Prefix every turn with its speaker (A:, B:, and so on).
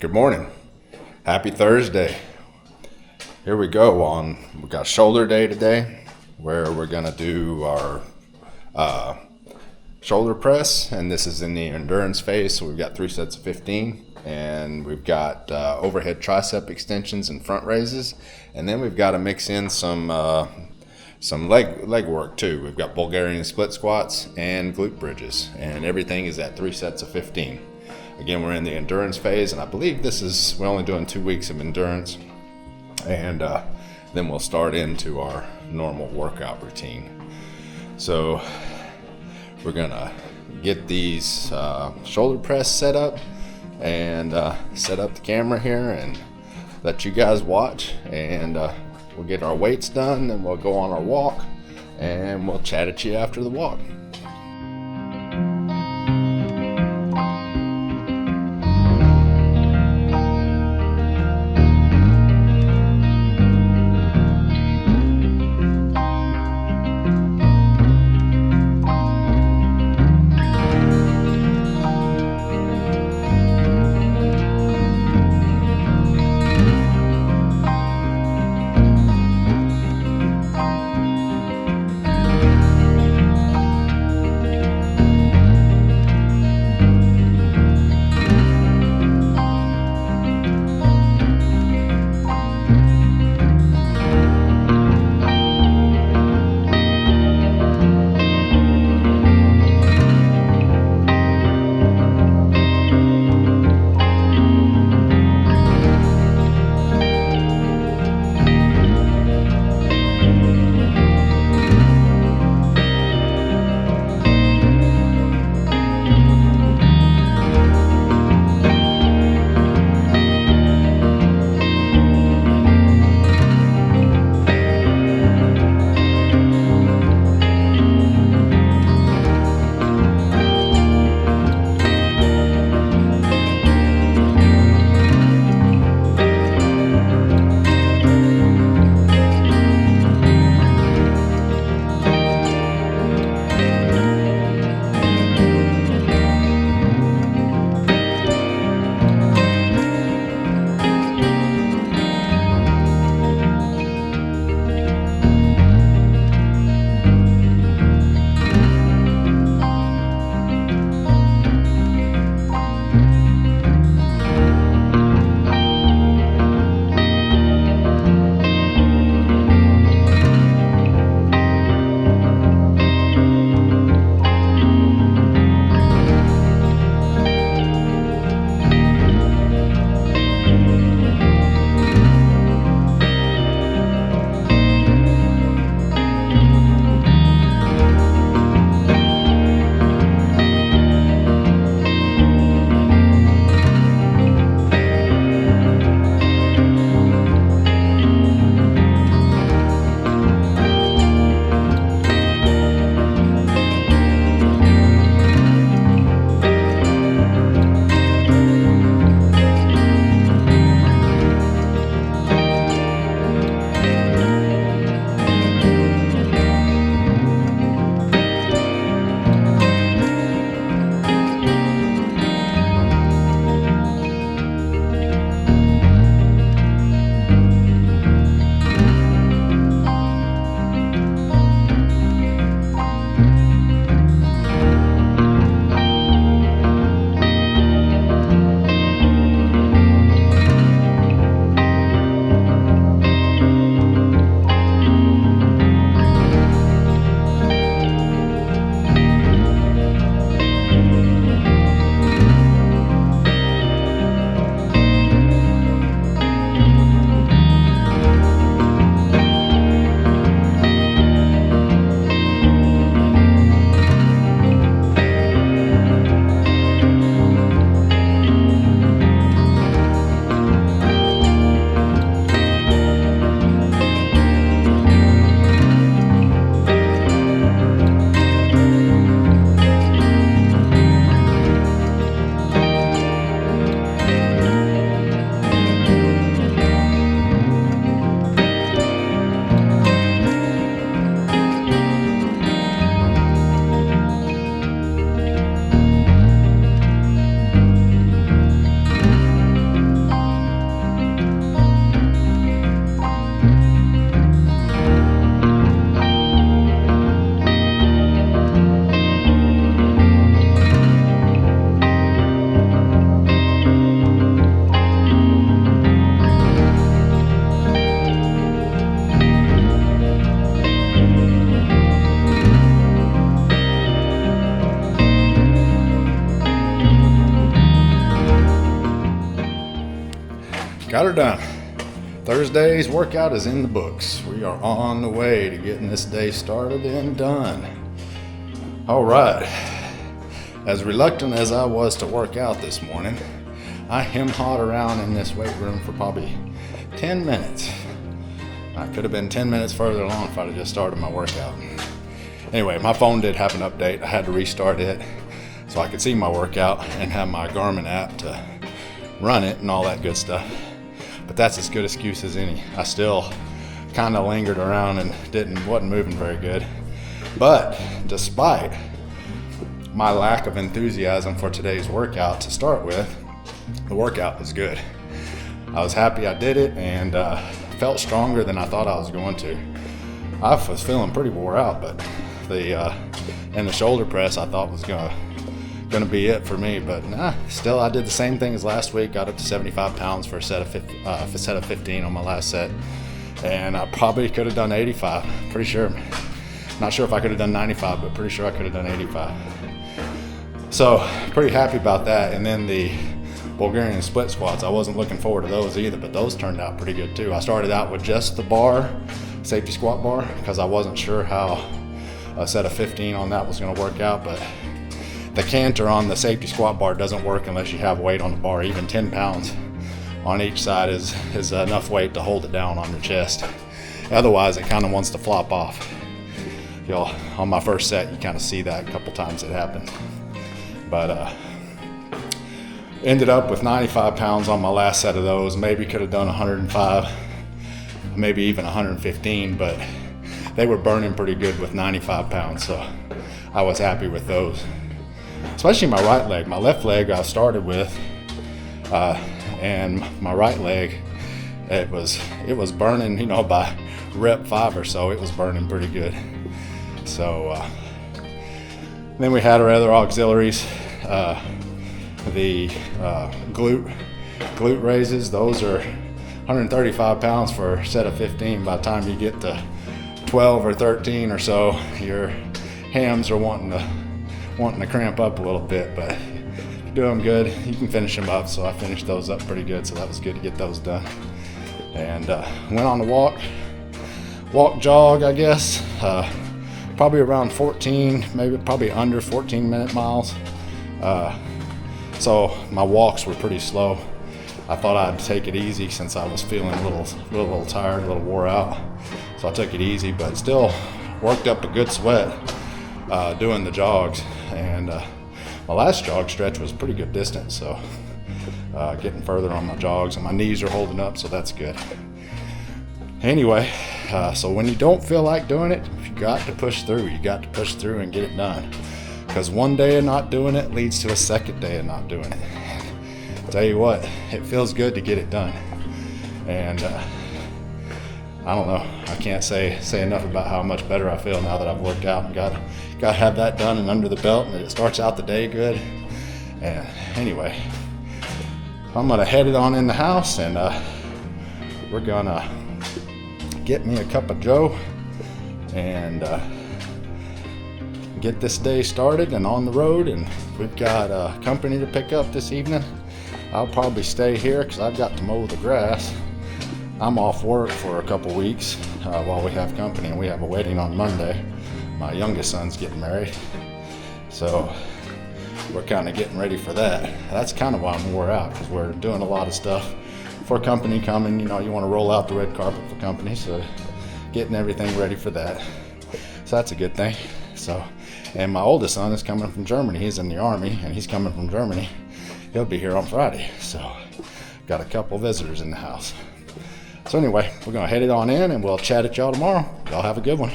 A: Good morning. Happy Thursday. Here we go we got shoulder day today where we're going to do our shoulder press, and this is in the endurance phase. So we've got 3 sets of 15, and we've got overhead tricep extensions and front raises, and then we've got to mix in some leg work too. We've got Bulgarian split squats and glute bridges, and everything is at 3 sets of 15. Again, we're in the endurance phase, and I believe we're only doing 2 weeks of endurance, and then we'll start into our normal workout routine. So we're gonna get these shoulder press set up and set up the camera here and let you guys watch, and we'll get our weights done, and we'll go on our walk, and we'll chat at you after the walk. got her done. Thursday's workout is in the books. We are on the way to getting this day started and done. All right. As reluctant as I was to work out this morning, I hem-hawed around in this weight room for probably 10 minutes. I could have been 10 minutes further along if I'd have just started my workout. Anyway, my phone did have an update. I had to restart it so I could see my workout and have my Garmin app to run it and all that good stuff. But that's as good excuse as any. I still kind of lingered around and wasn't moving very good. But despite my lack of enthusiasm for today's workout to start with, the workout was good. I was happy I did it and felt stronger than I thought I was going to. I was feeling pretty wore out, but the shoulder press I thought was gonna be it for me, but still I did the same thing as last week. Got up to 75 pounds for a set of 15 on my last set, and I probably could have done 85. Pretty sure. Not sure if I could have done 95, but pretty sure I could have done 85. So pretty happy about that. And then the Bulgarian split squats, I wasn't looking forward to those either, but those turned out pretty good too. I started out with just the bar, safety squat bar, because I wasn't sure how a set of 15 on that was going to work out, but the canter on the safety squat bar doesn't work unless you have weight on the bar. Even 10 pounds on each side is enough weight to hold it down on your chest. Otherwise, it kind of wants to flop off. On my first set, you kind of see that a couple times it happened. But ended up with 95 pounds on my last set of those. Maybe could have done 105, maybe even 115, but they were burning pretty good with 95 pounds, so I was happy with those. Especially my right leg. My left leg I started with, and my right leg, it was burning, by rep 5 or so, it was burning pretty good. So then we had our other auxiliaries, the glute raises. Those are 135 pounds for a set of 15. By the time you get to 12 or 13 or so, your hams are wanting to cramp up a little bit, but you're doing good. You can finish them up, so I finished those up pretty good, so that was good to get those done. And went on the walk jog, I guess, probably around 14, probably under 14-minute miles. So my walks were pretty slow. I thought I'd take it easy since I was feeling a little tired, a little wore out. So I took it easy, but still worked up a good sweat doing the jogs. And my last jog stretch was a pretty good distance, so getting further on my jogs, and my knees are holding up, so that's good. Anyway, so when you don't feel like doing it, you got to push through. You got to push through and get it done. Because one day of not doing it leads to a second day of not doing it. Tell you what, it feels good to get it done. And I don't know, I can't say enough about how much better I feel now that I've worked out and got to have that done and under the belt, and it starts out the day good. And anyway, I'm gonna head it on in the house, and we're gonna get me a cup of Joe and get this day started and on the road. And we've got company to pick up this evening. I'll probably stay here because I've got to mow the grass. I'm off work for a couple weeks while we have company, and we have a wedding on Monday. My youngest son's getting married, so we're kind of getting ready for that. That's kind of why I'm wore out, because we're doing a lot of stuff for company coming. You want to roll out the red carpet for company, so getting everything ready for that. So that's a good thing. So, and my oldest son is coming from Germany. He's in the Army, and he's coming from Germany. He'll be here on Friday, so got a couple visitors in the house. So anyway, we're gonna head it on in, and we'll chat at y'all tomorrow. Y'all have a good one.